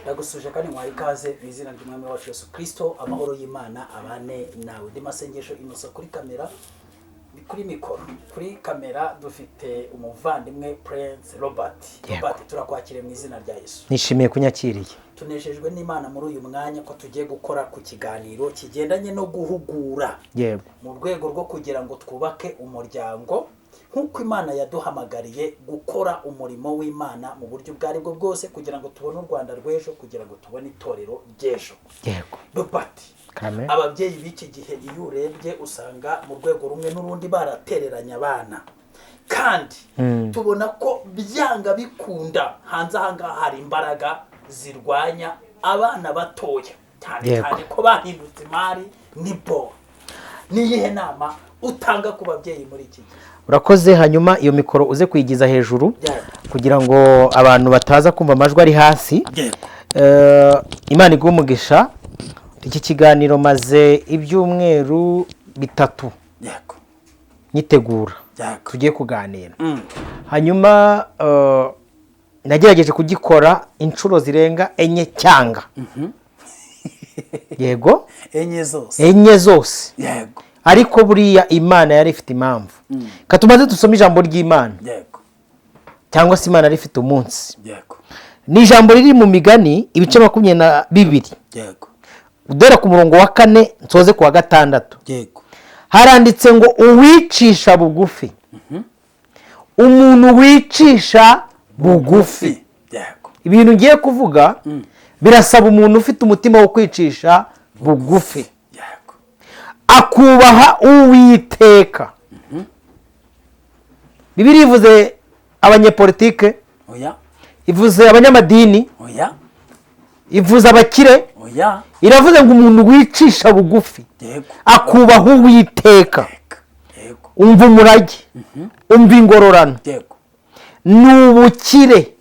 Ndagusuje kandi mwaye ikaze mu izina ry'Umwami wacu Yesu Kristo, amahoro y'Imana abane nawe. Ndi Masengesho Innocent kuri kamera, kuri mikoro. Kuri kamera dufite umuvandimwe Prince Robert. Robert, turakwakire mu izina rya Yesu. Nishimiye kunyakiriye. Tunejejwe n'Imana muri uyu mwanya ko tugiye gukora ku kiganiro kigendanye no guhugura. Yego. Mu rwego rwo kugira ngo twubake umuryango nkuko Imana yaduhamagariye gukora umurimo w'Imana mu buryo bwari bwo bwose kugira ngo tubone u Rwanda rw'ejo, kugira ngo tubone itorero ry'ejo. Yego. Robert, ababyeyi b'iki gihe iyo urebye usanga mu rwego rumwe n'urundi baratereranya abana, kandi tubona ko byanga bikunda hanze ahangaha hari imbaraga zirwanya abana batoya cyane ko bahindutse imari nibo. Niyihe nama utanga ku babyeyi muri iki gihe? Urakoze. Hanyuma iyo mikoro uze kuyigiza hejuru kugira ngo abantu bataza kumva amajwi ari hasi. Imana iguhe umugisha. Iki kiganiro maze ibyumweru 3 nyitegura tugiye kuganira. Hanyuma nagerageje kugikora inshuro zirenga 4 cyanga. Yego, enye zose. Yego. Ariko buriya Imana yari ifite impamvu. Katumaze dusome ijambo ry'Imana. Yego. Cyangwa se Imana yari ifite umunsi. Yego. Ni ijambo riri mu Migani ibice 22. Yego. Udera ku murongo wa 4 nsoze ku wa 6. Yego. Haranditse ngo uwicisha bugufi. Umuntu wicisha bugufi. Yego. Ibintu ngiye kuvuga birasaba umuntu ufite umutima wo kwicisha bugufi. Yego. Akubaha Uwiteka. Bibiliya ivuze abanyepolitike, oya, ivuze abanyamadini, oya, ivuze abakire, oya, iravuze ngo umuntu wicisha bugufi. Yego. Akubaha Uwiteka. Yego. Umva umurage, umva ingororano, Yego. n'ubukire,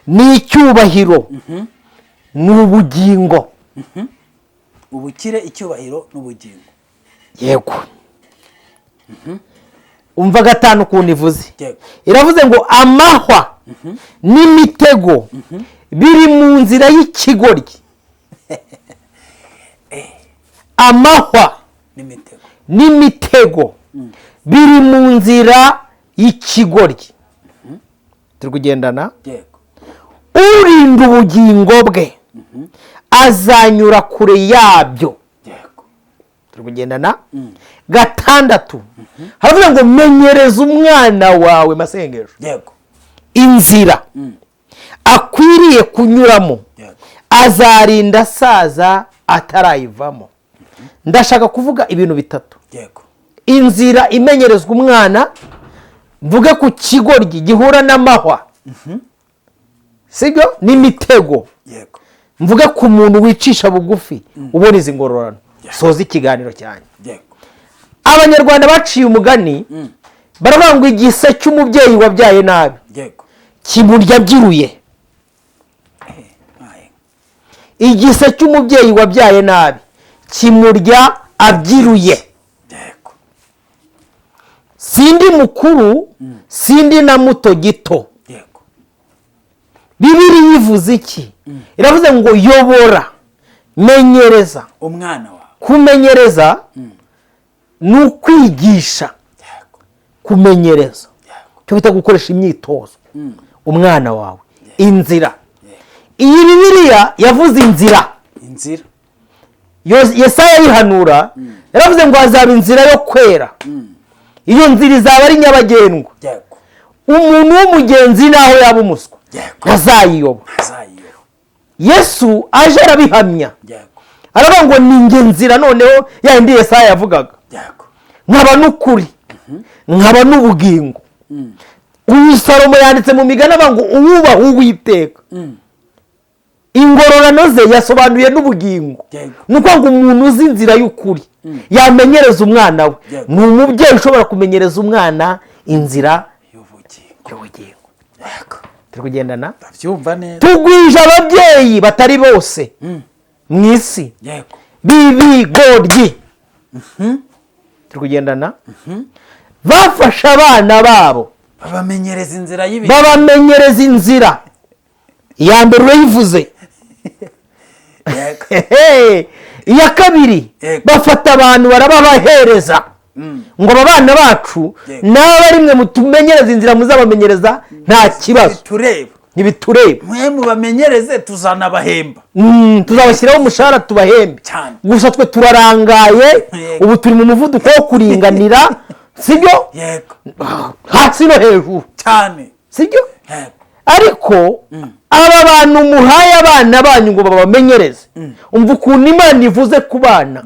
n'icyubahiro, n'ubugingo. Ubukire, icyubahiro, n'ubugingo. Yego. Umva 5 ukuntu ivuze. Yego. Iravuze ngo amahwa n'imitego biri mu nzira y'ikigoryi. Amahwa n'imitego biri mu nzira y'ikigoryi. Turi kugendana? Yego. Urinda ubugingo bwe azanyura kure yabyo. Yego. Turi kugendana? 6 haravuga ngo menyereza umwana wawe Masengesho. Yego. Inzira akwiriye kunyuramo. Yego. Azarinda saza atarayivamo. Ndashaka kuvuga ibintu 3. Yego. Inzira imenyerezwa umwana, mvuge ku kigoryi gihura n'amahwa. Sibyo? N'imitego. Yego. Mvuge ku muntu wicisha bugufi ubona izi ngororano. Soza ikiganiro cyane. Yego. Abanyarwanda baciye umugani baravuga ngo igise cy'umubyeyi wabyaye nabi Yego. kimurya byiruye. Igise cy'umubyeyi wabyaye nabi kimurya abyiruye. Yego. Sindi mukuru, sindi na muto gito. Yego. Bibiliya ivuze iki? Iravuze ngo yobora, menyereza. Umwana wawe. Kumenyereza ni ukwigisha. Yego. Kumenyereza Yego. cyo bita gukoresha imyitozo. Umwana wawe. Inzira. Iyi Bibiliya yavuze inzira. Inzira. Yesaya yihanura yaravuze ngo hazaba inzira yo kwera. Iyo nzira izaba ari nyabagendwa. Yego. Umuntu w'umugenzi naho yaba umuswa ntazayiyoba. Yesu aje arabihamya. Yego. Aravuga ngo ni nge nzira, noneho yandi Yesaya yavugaga. Yego. Nkaba n'ukuri, nkaba n'ubugingo. Uyu Salomo yanditse mu Migani avuga ngo uwubaha Uwiteka. Ingororano ze yasobanuye n'ubugingo. Nuko ngo umuntu uzi inzira y'ukuri yamenyereza umwana we. Ni umubyeyi ushobora kumenyereza umwana inzira y'ubugingo. Yego. Turi kugendana? Bavyumva neza. Tugwije ababyeyi batari bose mu isi. Yego. Bibigoryi. Turi kugendana? Bafasha abana babo babamenyereza inzira y'ibintu. babamenyereza inzira iya mbere urayivuze. Iya kabiri bafata abantu barababahereza ngo aba bana bacu nawe rimwe mutumenyereza inzira muzabamenyereza nta kibazo ntibitureba mwe mubamenyereze tuzanabahemba tuzabashyiraho umushahara tubahembe gusa twe turarangaye ubu turi mu muvuduko wo kuringanira sibyo hasi no hejuru cyane sibyo ariko aba bantu muhaye abana banyu ngo babamenyereze umva ukuntu Imana ivuze ku bana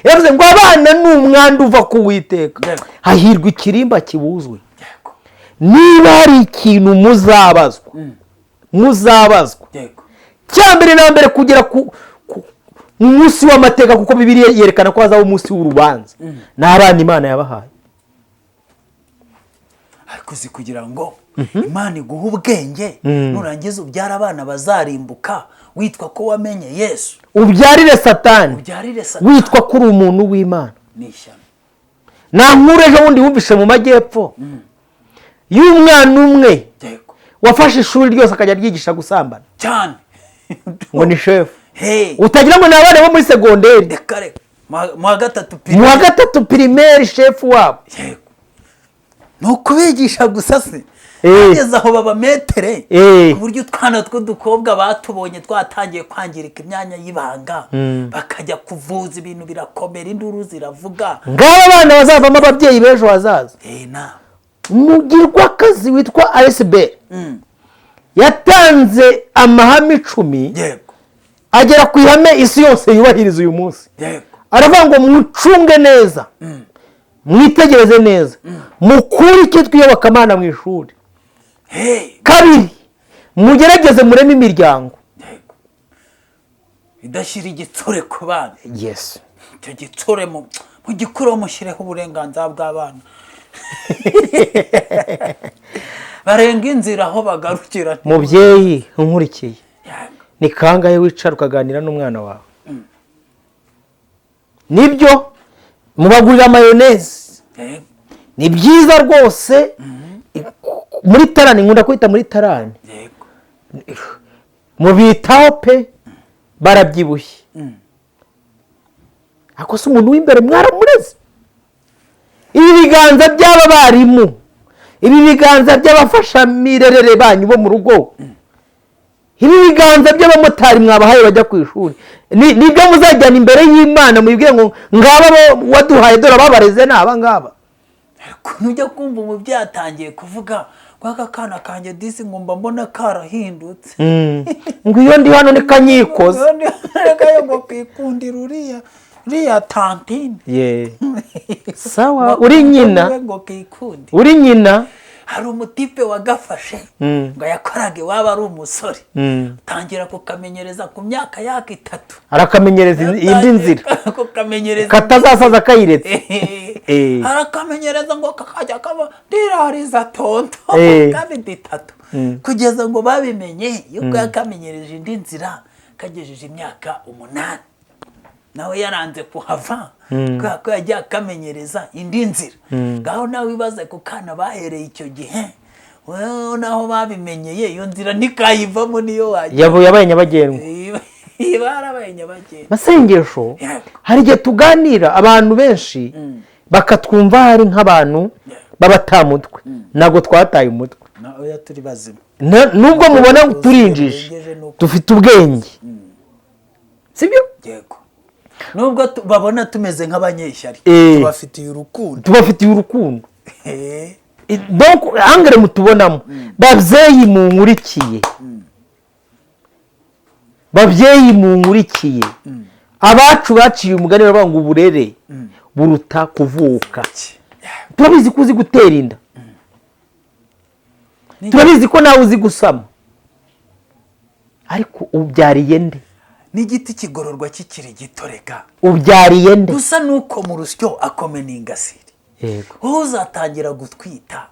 yavuze ngo abana ni umwanda uva ku Uwiteka hahirwa ikirimba kibuzwe niba hari ikintu muzabazwa cya mbere na mbere kugera ku munsi w'amateka kuko Bibiliya yerekana ko hazaba umunsi w'urubanza n'abana Imana yabahaye ariko kugira ngo Imana iguha ubwenge nurangiza ubyara abana bazarimbuka witwa ko wamenye Yesu ubyarire Satani witwa ko uri umuntu w'Imana nta nkuru ejo bundi wumvishe mu majyepfo y'umwana umwe wafashe ishuri ryose akajya ryigisha gusambana cyane ngo ni shefu utagira ngo ni abana bo muri segonderi mu wa gatatu pirimeri shefu wabo ni ukubigisha gusa se bageze aho baba metere ku buryo utwana tw'udukobwa batubonye twatangiye kwangirika imyanya y'ibanga bakajya kuvuza ibintu birakomera induru ziravuga ngaba abana bazavamo ababyeyi b'ejo hazaza umugirwakazi witwa ASB yatanze amahame 10 agera ku ihame isi yose yubahiriza uyu munsi aravuga ngo mucunge neza mwitegereze neza mukuri icyo twiyobokamana mu ishuri kabiri mugerageze mureme imiryango idashyira igitsure ku bana yes icyo gitsure mu gikuru mushyireho uburenganzira bw'abana barenga inzira aho bagarukira mubyeyi unkurikiye ni kangahe wicara ukaganira n'umwana wawe nibyo mubagurira mayoneze ni byiza rwose muri tarani nkunda kwita muri tarani mubitaho pe barabyibushye ako se umuntu w'imbere mwaramureze ibi biganza by'aba barimu ibi biganza by'abafasha mirerere banyu bo mu rugo ibi biganza by'abamotari mwabahaye bajya ku ishuri nibyo muzajyana imbere y'Imana mubwire ngo ngaba waduhaye dore babareze n'aba ngaba nujya kumva umubyeyi atangiye kuvuga kwaka kana kanjye disi ngomba mbona karahindutse ngo iyo ndi hano ni kanyikoze reka ngo kwikundira uriya tantine sawa uri nyina hari umutipe wagafashe ngo yakoraga iwaba ari umusore tangira kukamenyereza ku myaka yaka 3 arakamenyereza indi nzira katazasaza kayiretse arakamenyereza ngo kakajya kaba dirariza tonto kabindi 3 kugeza ngo babimenye yuko yakamenyereje indi nzira kagejeje imyaka 8 nawe yaranze kuhava ko yagiye akamenyereza indi nzira ngaho nawe wibaze ku kana bahereye icyo gihe naho babimenyeye iyo nzira ntikayivamo niyo wajya yabaye nyabagendwa barabaye nyabagendwa masengesho hari igihe tuganira abantu benshi bakatwumva hari nk'abantu babatamutwe ntabwo twataye umutwe nawe turi bazima nubwo mubona turinjije dufite ubwenge sibyo yego nubwo babona tumeze nk'abanyeshyari tubafitiye urukundo donc angere mutubonamo babyeyi munkurikiye abacu baciye umugani bavuga ngo uburere buruta kuvuka turabizi ko uzi gutera inda turabizi ko nawe uzi gusama ariko ubyariye nde n'igiti kigororwa kikiri gitoreka ubyariye nde gusa nuko mu rusyo akomena ingasiri wowe uzatangira gutwita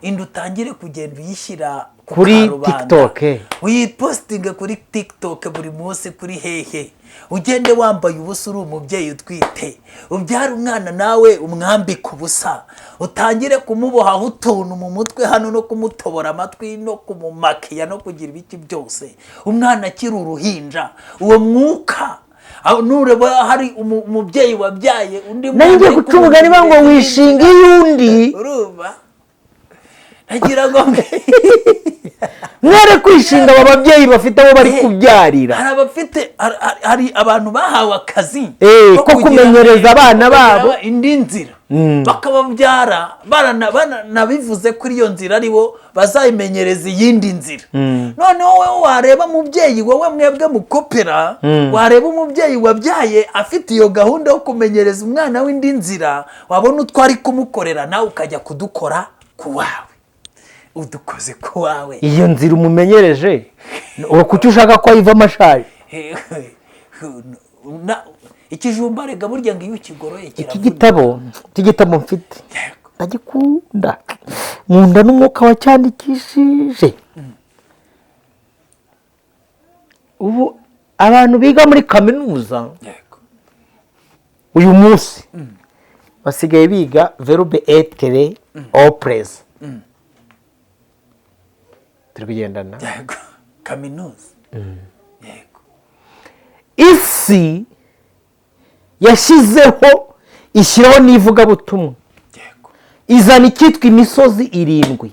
inda utangire kugenda uyishyira kuri TikTok, uyipositinge kuri TikTok buri munsi, kuri hehe ugende wambaye ubusa uri umubyeyi utwite, ubyara umwana nawe umwambike ubusa, utangire kumubohaho utuntu mu mutwe hano no kumutobora amatwi no kumumakiya no kugira ibiki byose, umwana akiri uruhinja. Uwo mwuka nureba hari umubyeyi wabyaye undi mwana ngiye gucunga niba ngo wishinga iyundi urumva nagira ngo mwere kwishinga aba babyeyi bafite abo bari kubyarira. Hari abantu bahawe akazi ko kumenyereza abana babo indi nzira bakababyara baranabivuze kuri iyo nzira aribo bazayimenyereza iyindi nzira. Noneho wowe wareba umubyeyi, wowe mwebwe mukopera, wareba umubyeyi wabyaye afite iyo gahunda yo kumenyereza umwana w'indi nzira, wabona utwo ari kumukorera nawe ukajya kudukora ku wawe, udukoze ku wawe. Iyo nzira umumenyereje kuki ushaka ko ayiva amashaje? Ikijumba rega burya ngo iyo ukigoroye kiravuna. Iki gitabo mfite ndagikunda, nkunda n'umwuka wacyandikishije. Ubu abantu biga muri kaminuza uyu munsi basigaye biga verbe être au présent. Turi kugendana kaminuza. Isi yashyizeho ishyiraho n'ivugabutumwa, izana icyitwa imisozi 7.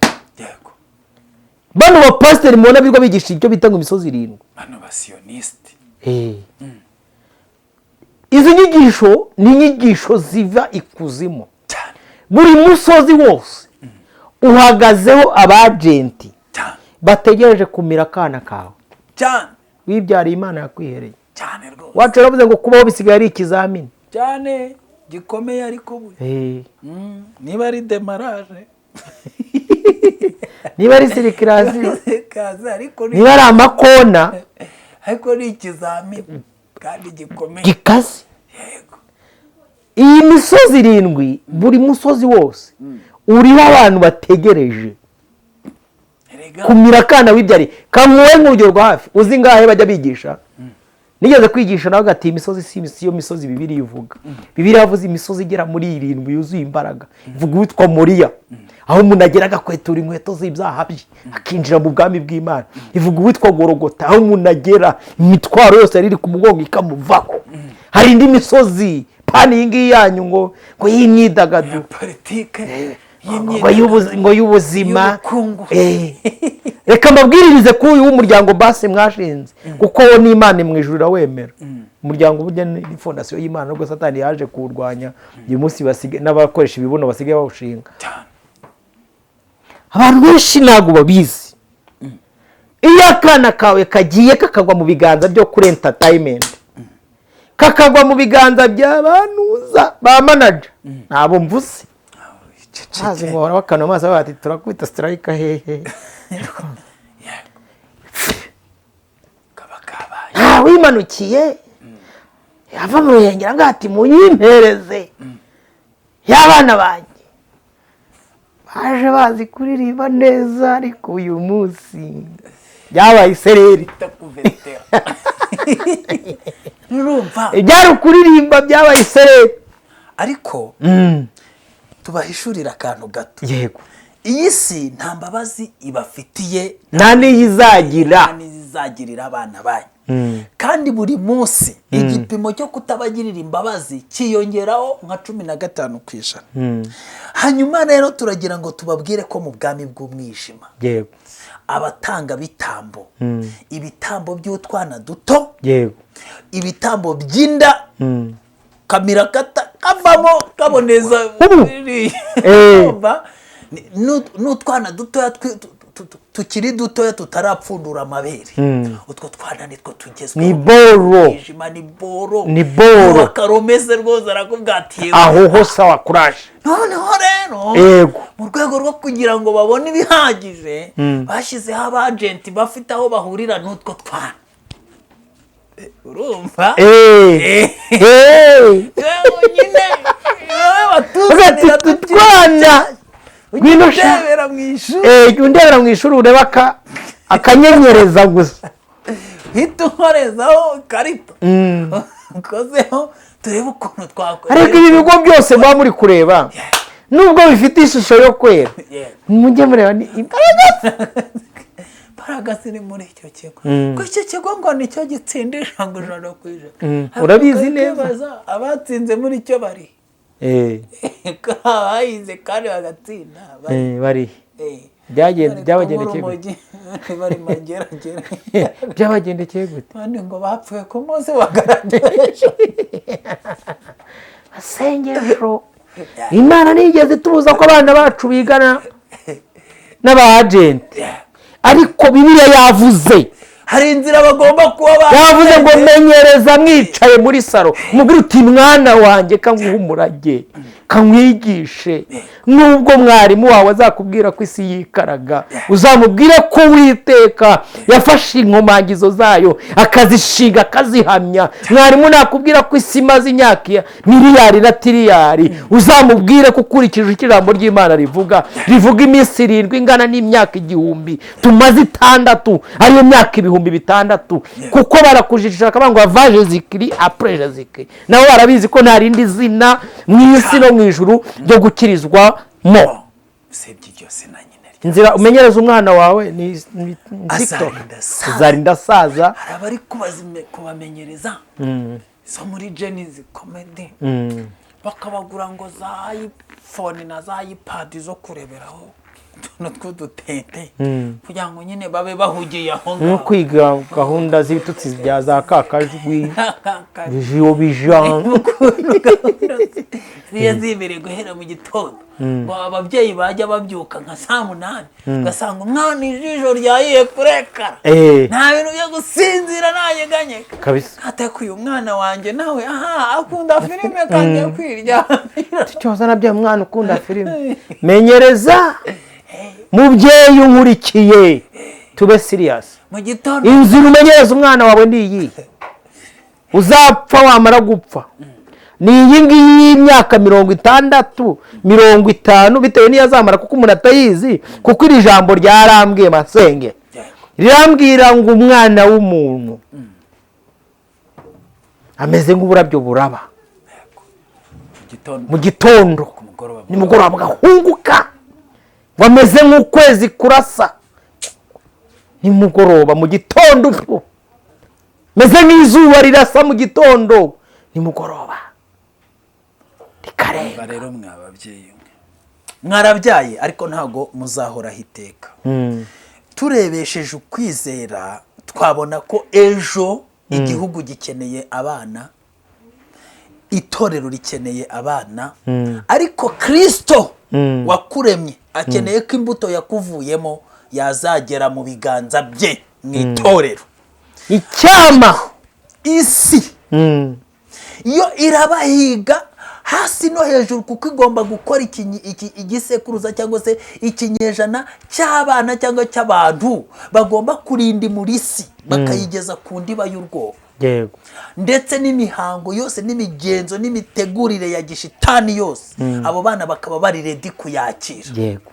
Bano bapasiteri mubona bigo bigisha ibyo bita ngo imisozi 7, bano basiyonisti. Izi nyigisho ni inyigisho ziva ikuzimu. Buri musozi wose uhagazeho abagenti bategereje kumira akana kawe wibyariye Imana yakwihereye. Wacu yaravuze ngo kubaho bisigaye ari ikizamini cyane gikomeye, ariko niba ari demarage, niba ari sirikirasiyo, niba ari amakona, ariko ni ikizamini kandi gikomeye gikaze. Iyi misozi 7, buri musozi wose uriho abantu bategereje kumira akana wibyariye. Kamuwe nk'urugero rwa hafi, uzi ngahe bajya bigisha? Nigeze kwigisha nawe gati imisozi si yo misozi Bibiliya ivuga. Bibiliya yavuze imisozi igera muri 7 yuzuye imbaraga. Ivuga witwa Moriya, aho umuntu agera agakwetura inkweto z'ibyaha bye akinjira mu bwami bw'Imana. Ivuga witwa Gorogota, aho umuntu agera imitwaro yose yari ku mugongo ikamuvaho. Hari indi misozi pani iyi ngiyi yanyu ngo y'imyidagaduro, politike, ngo y'ubuzima. Reka mbabwiririze ko uyu w'umuryango base mwashinze, kuko wo ni Imana mu ijuru irawemera. Umuryango burya ni fondasiyo y'Imana, nubwo Satani yaje kuwurwanya uyu munsi n'abakoresha ibibuno basigaye bawushinga. Abantu benshi ntabwo babizi. Iyo akana kawe kagiye kakagwa mu biganza byo kuri entertainment, kakagwa mu biganza by'abanuza ba manager, nabo mvuze hazi ngo bakana amaso bati turakubita strike hehe. Wimanukiye yava mu ruhengera ngati munyimpereze y'abana banjye baje bazi kuririmba neza, ariko uyu munsi byabaye isereri. Nurumva ibyari kuririmba byabaye isereri. Ariko tubahishurira akantu gato. Yego, iyi si nta mbabazi ibafitiye, nta n'izagirira abana banyu. Kandi buri munsi igipimo cyo kutabagirira imbabazi cyiyongeraho nka 15%. Hanyuma rero turagira ngo tubabwire ko mu bwami bw'umwijima abatanga bitambo, ibitambo by'utwana duto, ibitambo by'inda, kamira kavamo kaboneza n'utwana dutoya tukiri dutoya tutarapfundura amabere. Utwo twana nitwo tugezweho. Ni boro bakaromeze rwose arakubwatiye aho hose wakuraje. Noneho rero mu rwego rwo kugira ngo babone ibihagije bashyizeho abagenti bafite aho bahurira n'utwo twana. Urumva? Nyine batuzanira mwana ngwino ndebera mu ishuri undebera mu ishuri ureba akanyenyereza gusa hita unkorezaho ikarita ukozeho turebe ukuntu twakora. ariko ibi bigo byose muba muri kureba nubwo bifite ishusho yo kwera mujye mureba ni Paragasi ni muri icyo kigo ko icyo kigo ngo nicyo gitsindisha ngo ijana ku ijana. Urabizi neza abatsinze muri cyo bari bayize kandi bagatsinda bari byabagendekeye bari mageragere byabagendekeye gute kandi ngo bapfuye ku munsi wa graduation. Asengesho Imana nigeze tubuza ko abana bacu bigana n'aba agent ariko Bibiliya yavuze hari inzira bagomba kuba yavuze ngo menyereza mwicaye muri saro mubwire uti mwana wanjye kanguha umurage kamwigishe nubwo mwarimu wawe azakubwira ko isi yikaraga uzamubwire ko Uwiteka yafashe inkomangizo zayo akazishiga akazihamya. Mwarimu nakubwira ko isi imaze imyaka miliyari na tiriyari uzamubwire ko ukurikije ijambo ry'Imana rivuga iminsi 7 ingana n'imyaka 1000 tumaze 6 ariyo myaka 600 kuko barakujijisha akabango bavaje zikiri après zikiri nabo barabizi ko nta rindi zina mu isi no mu ijuru ryo gukirizwa mo usebye byose na nyine inzira umenyereza umwana wawe ni TikTok zarinda saza abari kubamenyereza so muri Genesis comedy bakabagura ngo za iPhone na za iPad zo kureberaho tw'udutente kugira ngo nyine babe bahugiye aho ngaho kwiga gahunda z'ibitutsi bya za kakajwi bijiyo bijan zibereye guhera mu gitondo ngo ababyeyi bajya babyuka nka 8 ugasanga umwana ijisho ryayiye kurekara nta bintu byo gusinzira nayeganye kabisa ataka uyu mwana wanjye nawe akunda filime kandi yakwiryamira cyoza nabyo umwana ukunda filime menyereza mubyeyi unkurikiye tube serious mu gitondo inzira umenyereza umwana wawe niyi uzapfa wamara gupfa ni iyi ngiyi y'imyaka 60 50 bitewe niyo azamara kuko umuntu atayizi kuko iri jambo ryarambwiye Masenge rirambwira ngo umwana w'umuntu ameze nk'uburabyo buraba mu gitondo nimugoroba gahunguka wameze nk'ukwezi kurasa nimugoroba mu gitondo meze nk'izuba rirasa mu gitondo nimugoroba rikarenga. Rero mwababyeyi mwarabyaye ariko ntago muzahora hiteka turebesheje ukwizera twabona ko ejo igihugu gikeneye abana itorero rikeneye abana ariko Kristo wakuremye akeneye ko imbuto yakuvuyemo yazagera mu biganza bye mu itorero. Icyama isi iyo irabahiga hasi no hejuru kuko igomba gukora igisekuruza cyangwa se ikinyejana cy'abana cyangwa cy'abantu bagomba kurinda muri isi bakayigeza ku ndiba y'urwobo. Yego. Ndetse n'imihango yose n'imigenzo n'imitegurire ya gishitani yose abo bana bakaba bari ready kuyakira. Yego.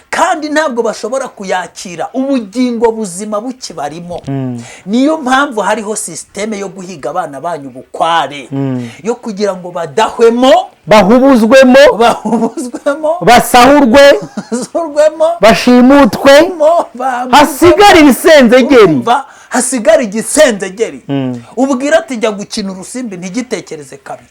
Kandi ntabwo bashobora kuyakira ubugingo buzima bukibarimo. Niyo mpamvu hariho systeme yo guhiga abana banyu bukware yo kugira ngo badahwemo bahubuzwemo basahurwe bashimutwe hasigara ibisenzegeri hasigara igisenzegeri. Ubwira ati jya gukina urusimbi ntigitekereze kabiri.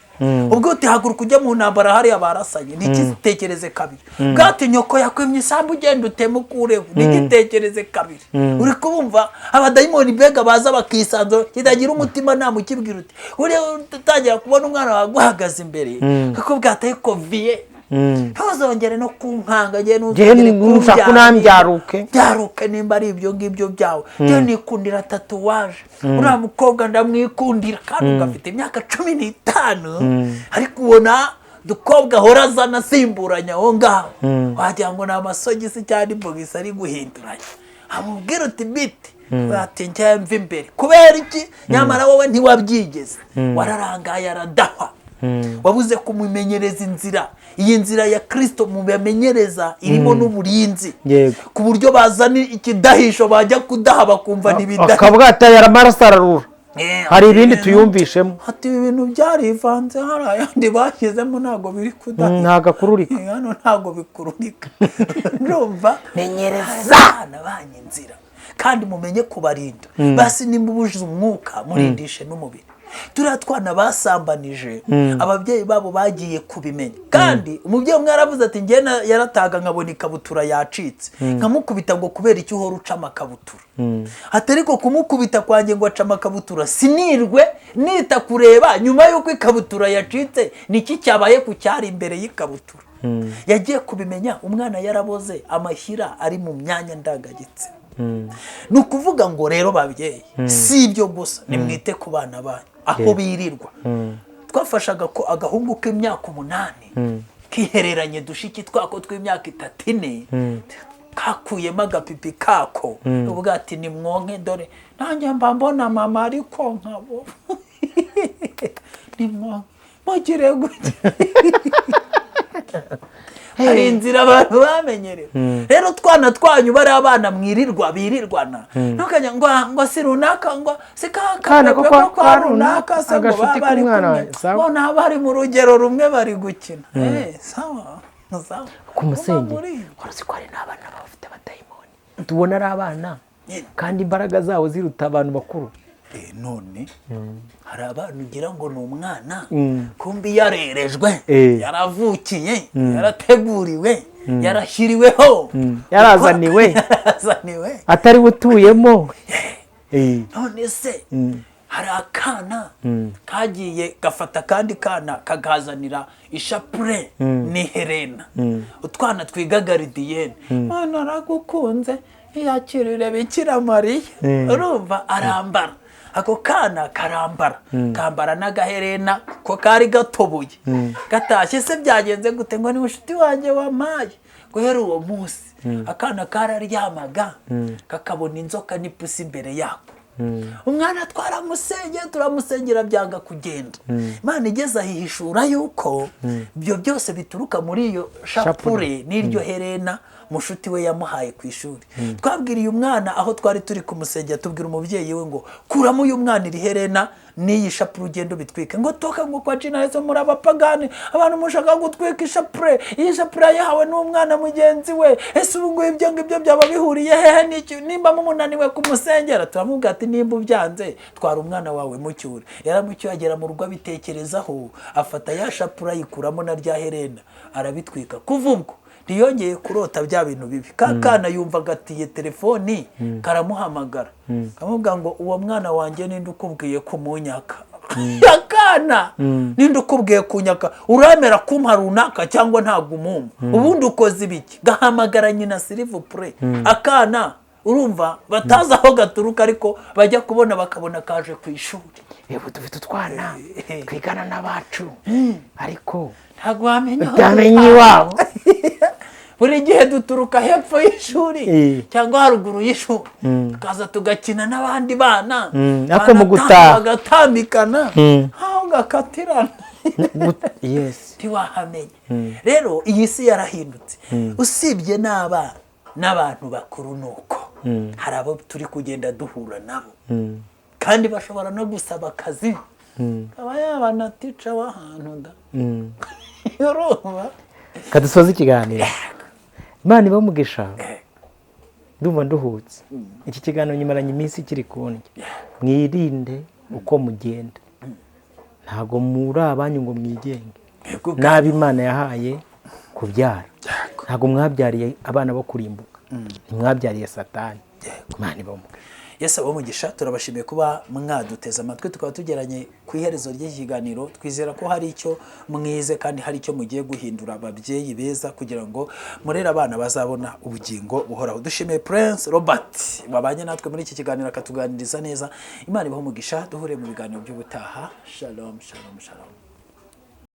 Ubwo uti haguruka ujya mu ntambara hari abarasanye ntigitekereze kabiri. Bwati nyoko yakwemye isambu ugenda utemukureho ntigitekereze kabiri. Uri kubumva abadayimoni bega baza bakisanzura kidagira umutima nta mukibwira uti uri utangira kubona umwana waguhagaze imbere kuko bwataye koviye ntuzongere no kunkanga ngiye n'ushaka kunambyaruke nimba ari ibyo ngibyo byawe ngiye nikundira tatuwaje uriya mukobwa ndamwikundira kandi ugafite imyaka 15 ariko ubona dukobwa hora zana simburanya aho ngaho wagira ngo ni amasogisi cyangwa imbogisi ari guhinduranya amubwira uti biti ati njye mva imbere kubera iki nyamara wowe ntiwabyigeze wararangaye aradahwa wabuze kumumenyereza inzira. Iyi nzira ya Kristo mubamenyereza irimo n'uburinzi, ku buryo bazana ikidahisho bajya kudaha bakumva ntibidahisho, akavuga ati aya maraso ararura, hari ibindi tuyumvishemo, ati ibi bintu byarivanze, hari ayandi bashyizemo ntabwo biri kudaha, ntabwo akururika, hano ntabwo bikururika. Ndumva menyereza abana banyu inzira, kandi mumenye kubarinda. Basi nimba ubuje umwuka murindishe n'umubiri. Turiya twana basambanije ababyeyi babo bagiye kubimenya, kandi umubyeyi umwe yaravuze ati njye yarataga nkabona ikabutura yacitse nkamukubita ngo kubera icyo uhora uca amakabutura. Atariko kumukubita kwanjye ngo aca amakabutura sinirwe nita kureba nyuma y'uko ikabutura yacitse niki cyabaye ku cyari imbere y'ikabutura. Yagiye kubimenya umwana yaraboze amashyira ari mu myanya ndangagitsina. Ni ukuvuga ngo rero babyeyi, si ibyo gusa, nimwite ku bana banyu aho birirwa. Twafashaga ko agahungu k'imyaka 8 kihereranye dushiki twako tw'imyaka 3-4 kakuyemo agapipi kako, uvuga ati ni mwonke, dore nanjye mba mbona mama ariko nkabo ni mwonke mugire gute. Hari inzira abantu bamenyerewe. Rero twana twanyu bari abana mwirirwa birirwana, ntukajya ngo si runaka, ngo si kakana kwa runaka, se ngo bari kumwe, ngo ntabari mu rugero rumwe bari gukina. Sawa sawa. Ku Musenyi warazi ko hari n'abana bafite abadayimoni, tubona ari abana kandi imbaraga zabo ziruta abantu bakuru. None hari abantu ugira ngo ni umwana, kumbi yarerejwe, yaravukiye, yarateguriwe, yarashyiriweho, yarazaniwe, atari butuyemo. None se hari akana kagiye gafata kandi kana kagazanira ishapure n'iherena. Utwana twiga garidiyene, mwana aragukunze yakirire Bikira Mariya, urumva arambara. Ako kana karambara, kambara n'agaherena ko kari gatoboye, gatashye se byagenze gute ngo ni inshuti wanjye wampaye. Guhera uwo munsi akana kararyamaga kakabona inzoka n'ipusi imbere yako. Umwana turamusengera byanga kugenda. Imana igeze ahihishura yuko ibyo byose bituruka muri iyo shapure n'iryo herena mushuti we yamuhaye ku ishuri. Twabwiriye umwana aho twari turi kumusengera, tubwira umubyeyi we ngo kuramo uyu mwana iri herena n'iyi shapure ugenda bitwike, ngo toka ngo kwa jina Yesu muri abapagani abantu mushaka gutwika ishapure. Iyi shapure yahawe n'umwana mugenzi we, ese ubu ngo ibyo ngibyo byaba bihuriye hehe n'icyo? Nimba mumunaniwe kumusengera, turamubwira ati nimba ubyanze twara umwana wawe mucyure. Yaramucyuye agera mu rugo abitekerezaho, afata ya shapure ayikuramo na rya herena arabitwika. Kuva ubwo ntiyongeye kurota bya bintu bibi. Kakana yumva gatiye telefoni karamuhamagara, kamubwira ngo uwo mwana wanjye ninde ukubwiye kumunyaka? Yakana ninde ukubwiye kunyaka? Uramera kumpa runaka cyangwa ntabwo umumpa? Ubundi ukoze ibiki? Gahamagara nyina Silivupure. Akana urumva batazi aho gaturuka, ariko bajya kubona bakabona kaje ku ishuri. Yego dufite utwana twigana n'abacu, ariko ntabwo wamenya iwabo. Buri gihe duturuka hepfo y'ishuri cyangwa haruguru y'ishuri, tukaza tugakina n'abandi bana, ako mu gutaha bagatambikana aho gakatirana. Ntiwahamenye. Rero iyi si yarahindutse, usibye n'abantu bakuru nuko hari abo turi kugenda duhura nabo, kandi bashobora no gusaba akazi, kaba yabana tica w'ahantu da. Urumva? Kadusoza ikiganiro. Imana ibamugisha. Ndumva nduhutse. Iki kiganiro nyimaranye iminsi kiri kundya. Mwirinde uko mugenda. Ntago muri abanyu ngo mwigenge. Nabi Imana yahaye kubyara. Ntago mwabyariye abana bo kurimbuka. Mwabyariye Satani. Imana ibamugisha. Yesu abamugisha, turabashimiye kuba mwaduteza amatwi, tukaba tugeranye ku iherezo ry'ikiganiro. Twizera ko hari icyo mwize kandi hari icyo mugiye guhindura ababyeyi beza, kugira ngo murere abana bazabona ubugingo buhoraho. Dushimiye Prince Robert babanye natwe muri iki kiganiro akatuganiriza neza. Imana ibahe umugisha, duhure mu biganiro by'ubutaha. Shalom shalom shalom.